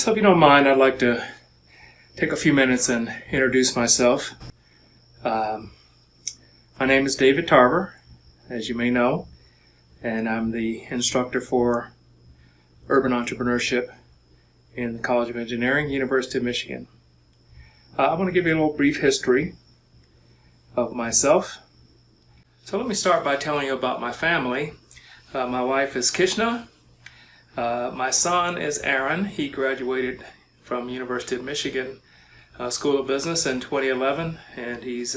So if you don't mind, I'd like to take a few minutes and introduce myself. My name is David Tarver, as you may know, and I'm the instructor for Urban Entrepreneurship in the College of Engineering, University of Michigan. I want to give you a little brief history of myself. So let me start by telling you about my family. My wife is Kishna. My son is Aaron. He graduated from University of Michigan School of Business in 2011, and he's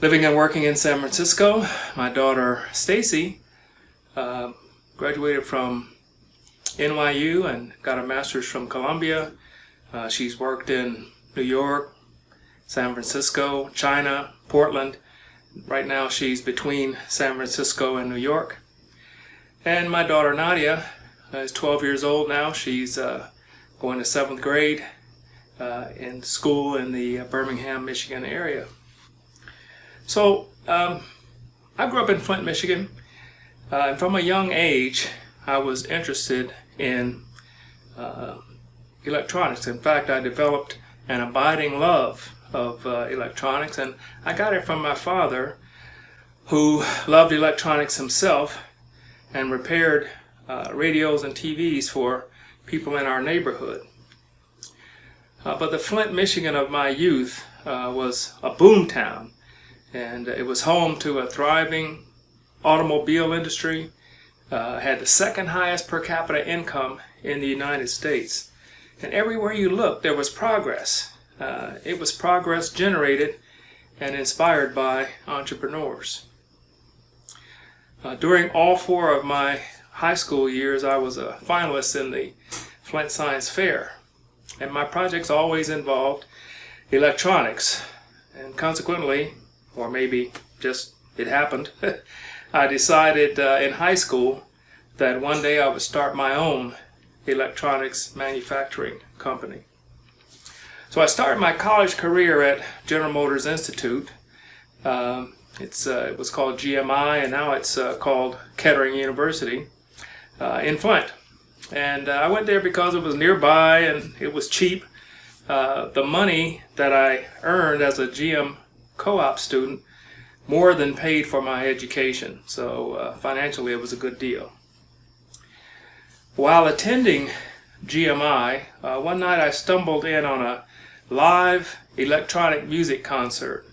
living and working in San Francisco. My daughter Stacy graduated from NYU and got a master's from Columbia. She's worked in New York, San Francisco, China, Portland. Right now she's between San Francisco and New York. And my daughter Nadia is 12 years old now. She's going to 7th grade in school in the Birmingham, Michigan area. So I grew up in Flint, Michigan. And from a young age, I was interested in electronics. In fact, I developed an abiding love of electronics, and I got it from my father, who loved electronics himself and repaired radios and TVs for people in our neighborhood. But the Flint, Michigan of my youth was a boom town, and it was home to a thriving automobile industry, had the second highest per capita income in the United States. And everywhere you looked, there was progress. It was progress generated and inspired by entrepreneurs. During all 4 of my high school years, I was a finalist in the Flint Science Fair, and my projects always involved electronics. And consequently, or maybe just it happened, I decided in high school that one day I would start my own electronics manufacturing company. So I started my college career at General Motors Institute. It was called GMI, and now it's called Kettering University in Flint. And I went there because it was nearby and it was cheap. The money that I earned as a GM co-op student more than paid for my education, so financially it was a good deal. While attending GMI, one night I stumbled in on a live electronic music concert,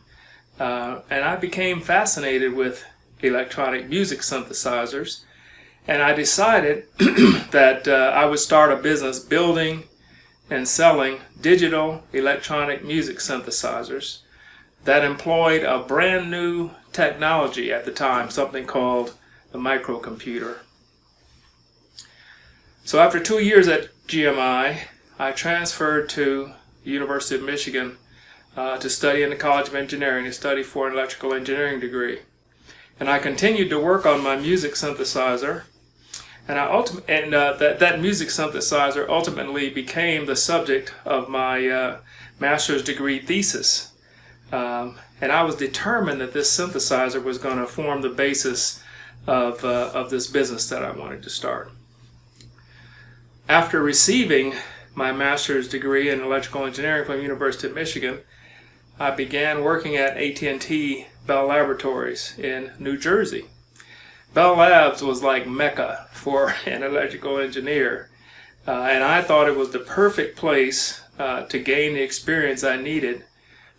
and I became fascinated with electronic music synthesizers, and I decided that I would start a business building and selling digital electronic music synthesizers that employed a brand new technology at the time, something called the microcomputer. So after 2 years at GMI, I transferred to the University of Michigan to study in the College of Engineering, to study for an electrical engineering degree. And I continued to work on my music synthesizer, and that music synthesizer ultimately became the subject of my master's degree thesis. And I was determined that this synthesizer was going to form the basis of this business that I wanted to start. After receiving my master's degree in electrical engineering from the University of Michigan, I began working at AT&T Bell Laboratories in New Jersey. Bell Labs was like Mecca for an electrical engineer, and I thought it was the perfect place to gain the experience I needed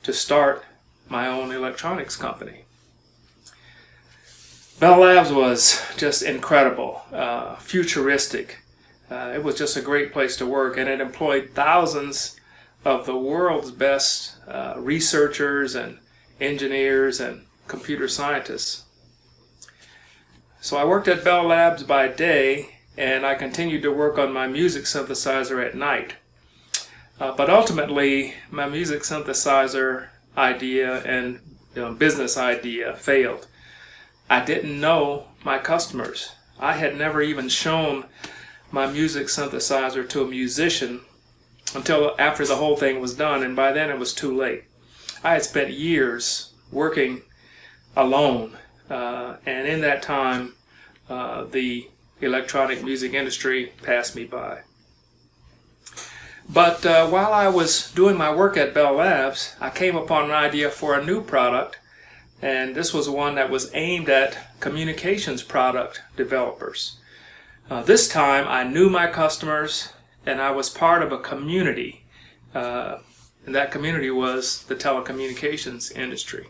to start my own electronics company. Bell Labs was just incredible, futuristic. It was just a great place to work, and it employed thousands of the world's best researchers and engineers and computer scientists. So I worked at Bell Labs by day, and I continued to work on my music synthesizer at night. But ultimately, my music synthesizer idea and business idea failed. I didn't know my customers. I had never even shown my music synthesizer to a musician until after the whole thing was done, and by then it was too late. I had spent years working alone, and in that time the electronic music industry passed me by. But while I was doing my work at Bell Labs, I came upon an idea for a new product, and this was one that was aimed at communications product developers. This time I knew my customers, and I was part of a community, and that community was the telecommunications industry.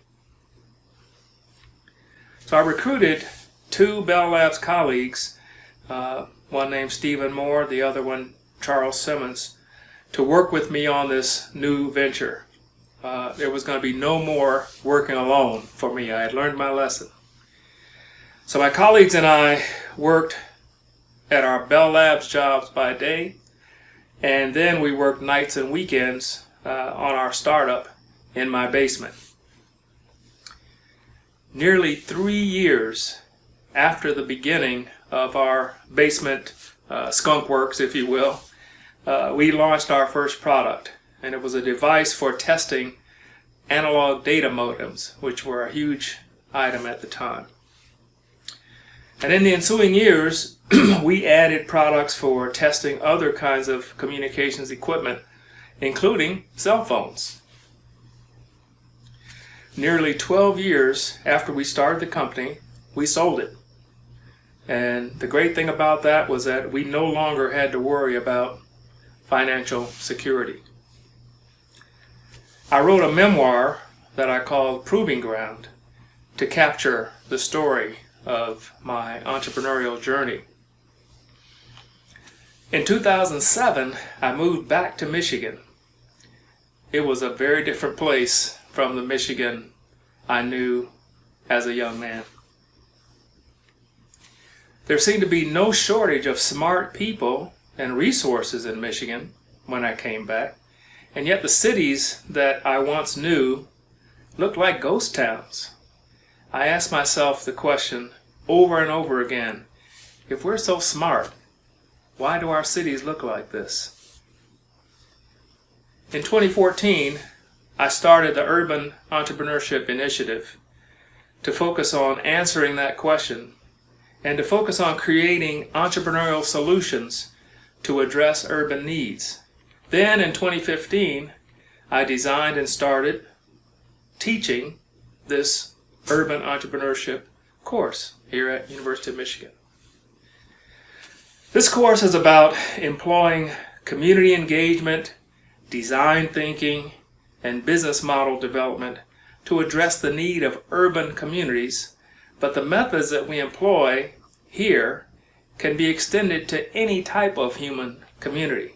So I recruited two Bell Labs colleagues, one named Stephen Moore, the other one Charles Simmons, to work with me on this new venture. There was going to be no more working alone for me. I had learned my lesson. So my colleagues and I worked at our Bell Labs jobs by day, and then we worked nights and weekends on our startup in my basement. Nearly 3 years after the beginning of our basement skunk works, if you will, we launched our first product, and it was a device for testing analog data modems, which were a huge item at the time. And in the ensuing years, we added products for testing other kinds of communications equipment, including cell phones. Nearly 12 years after we started the company, we sold it. And the great thing about that was that we no longer had to worry about financial security. I wrote a memoir that I called Proving Ground to capture the story of my entrepreneurial journey. In 2007, I moved back to Michigan. It was a very different place from the Michigan I knew as a young man. There seemed to be no shortage of smart people and resources in Michigan when I came back, and yet the cities that I once knew looked like ghost towns. I asked myself the question over and over again, if we're so smart, why do our cities look like this? In 2014, I started the Urban Entrepreneurship Initiative to focus on answering that question and to focus on creating entrepreneurial solutions to address urban needs. Then in 2015, I designed and started teaching this urban entrepreneurship course here at University of Michigan. This course is about employing community engagement, design thinking, and business model development to address the need of urban communities, but the methods that we employ here can be extended to any type of human community.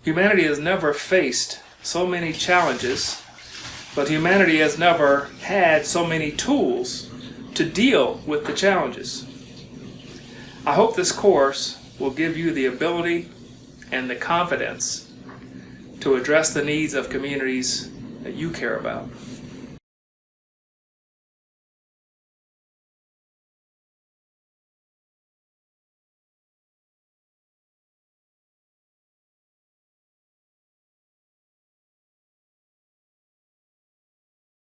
Humanity has never faced so many challenges, but humanity has never had so many tools to deal with the challenges. I hope this course will give you the ability and the confidence to address the needs of communities that you care about.